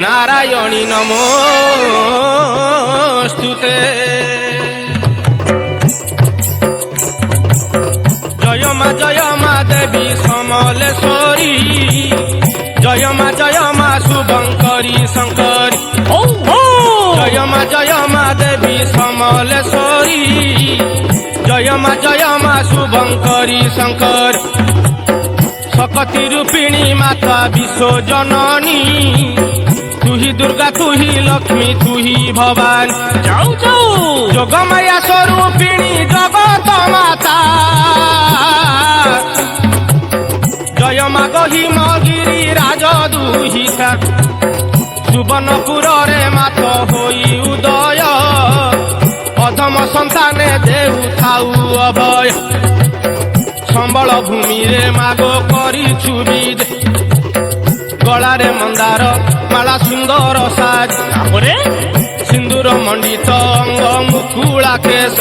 नारायणी नमोस्तुते। जय मा देवी समलेश्वरी, जय मा शुभंकरी शंकरी। जय मा देवी समलेश्वरी, जय मा शुभंकरी शंकर। सकती रूपिणी माता विश्व जननी, तू ही दुर्गा तू ही लक्ष्मी तू ही भवानी। जाऊ जाऊ जोगमाया स्वरूपिणी जगत माता, जय मा गहिमगिरी राज दुहिता। सुवर्णपुर रे मात होई उदय, अधम संताने देउ थाउ अभय। संबल भूमि रे मागो करी चुबीद, गलारे मंदार माला सुंदर साज। सिंदूर मंडित अंग मुकुला केश,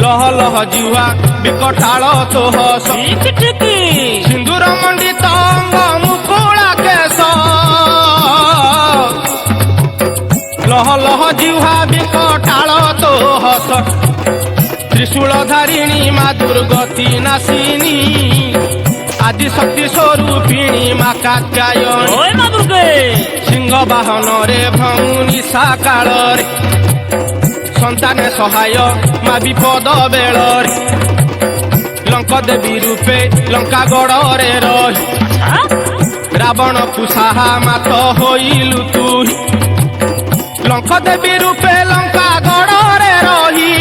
लह लह जुआ बिकटाल तो हस। सिंदूर मंडित अंग मुकुला केश, लह लह जुआ बिकटाल तो हस। त्रिशूलधारिणी मा दुर्गति नाशिनी, आदि शक्ति स्वरूपिणी मा कात्यायनी। सिंह बाहन रे भ्रमुनि साकाल रे, संताने सहाय मा विपद बेल रे। लंका देवी रूपे लंका गढ़ रे रही, रावण कुशाहा मात होइलु तुही। लंका देवी रूपे लंका गढ़ रे रही,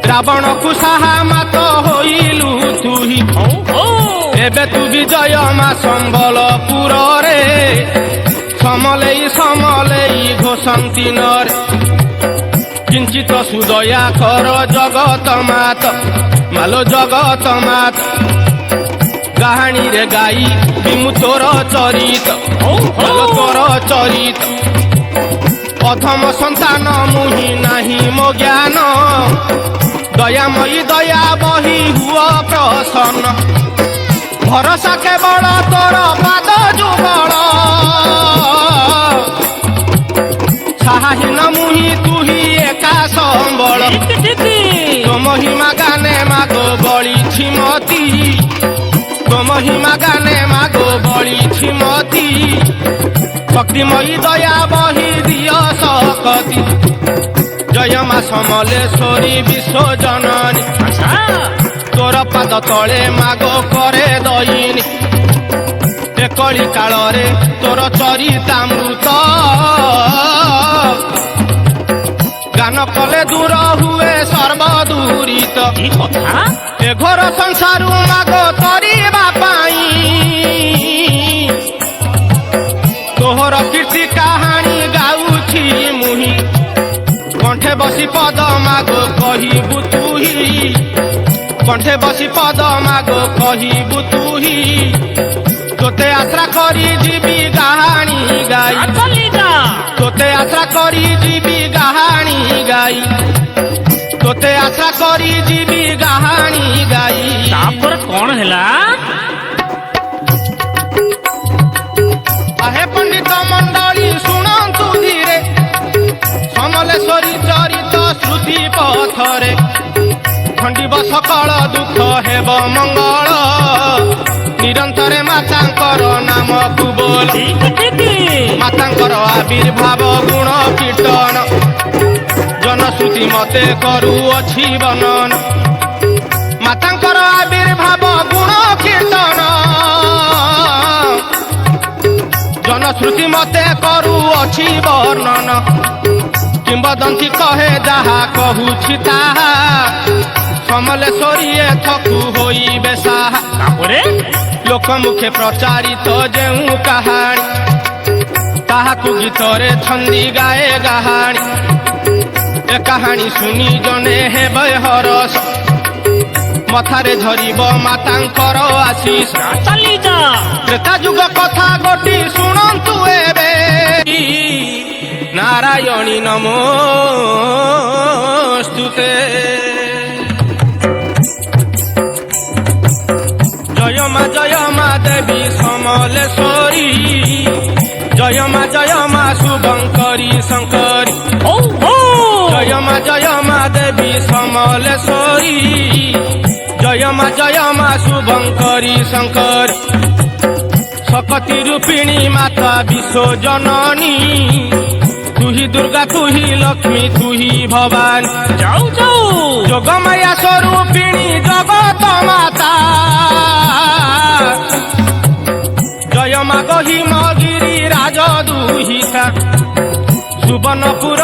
रावण कुशाहा मात होइलु तुही। एबे तू विजय मा संबलपुर रे, समलेई समलेई घोषंती नर। किंचित सुदया कर जगत मात, मालो जगत मात। गाहाणी रे गाई बिमु तोर चरित, मालो तोर चरित। अधम संतान मुहि नाही मो ज्ञान, दयामयी दया बही हुआ प्रसन्न। भरोसा केवल तोर पाद जुगल, साहीन मुहि तुही एका संबल। तो महिमा गाने मागो बड़ी छिमती, तो महिमा गाने मागो बड़ी छिमती। शक्तिमयी दया बही दिय सकती, जय मा समलेश्वरी विश्व जननी। तोर पाद तले मागो करे दयिनी, एकली काल रे तोर चरितामृत। गान कले दूर हुए सर्वदूरित, ए घोर संसार मागो तरिबा पाई। तोहर कीर्ति कहानी गाउछि मुहि, कंठे बसी पद मागो कहिबु तुही। कंठे बसी पद मागो कहिबु तुही। तोते आश्रा करी जीवी गाहाणी गाई, तोते आश्रा करी जीवी गाहाणी गाई। तोते आश्रा करी जीवी गाहाणी गाई। तापर कौन हैला? आहे पंडित मंडली शुणंतु धीरे, समलेश्वरी चरित श्रुति पथरे। खंडिब सकल दुख हेब मंगल, निरंतरे मातांकर नाम तू बोल। मातांकर आविर्भाव गुण कीर्तन, जनश्रुति मते करुअछि वर्णन। मातांकर आविर्भाव गुण कीर्तन, जनश्रुति मते करुअछि वर्णन। किंबदंती कहे जहा कहुछि ताहा, समलेश्वरी एथकु होई बेसाहा। लोक मुखे प्रचारित जेउ कहानी, ताहाकु गीतरे छंदी गाए गाहाणी। ए कहानी सुनी जने हेबे हरस, मथारे झरिब मातांकर आशीष। त्रेता जुग कथा गोटी शुणंतु एबे, नारायणी नमोस्तुते। जय मा দেবী সমলেশ্বরী জয় মা শুভঙ্করী শঙ্করী ও ও জয় মা দেবী সমলেশ্বরী জয় মা শুভঙ্করী শঙ্কর শক্তি রূপিণী মাতা বিশ্বজননী তুহি দুর্গা তুহি লক্ষ্মী তুহি ভবানী যাও যাও যোগমায়া স্বরূপিণী জগত মাতা জয় মা গহিমগিরি রাজ দুহিতা সুবর্ণপুর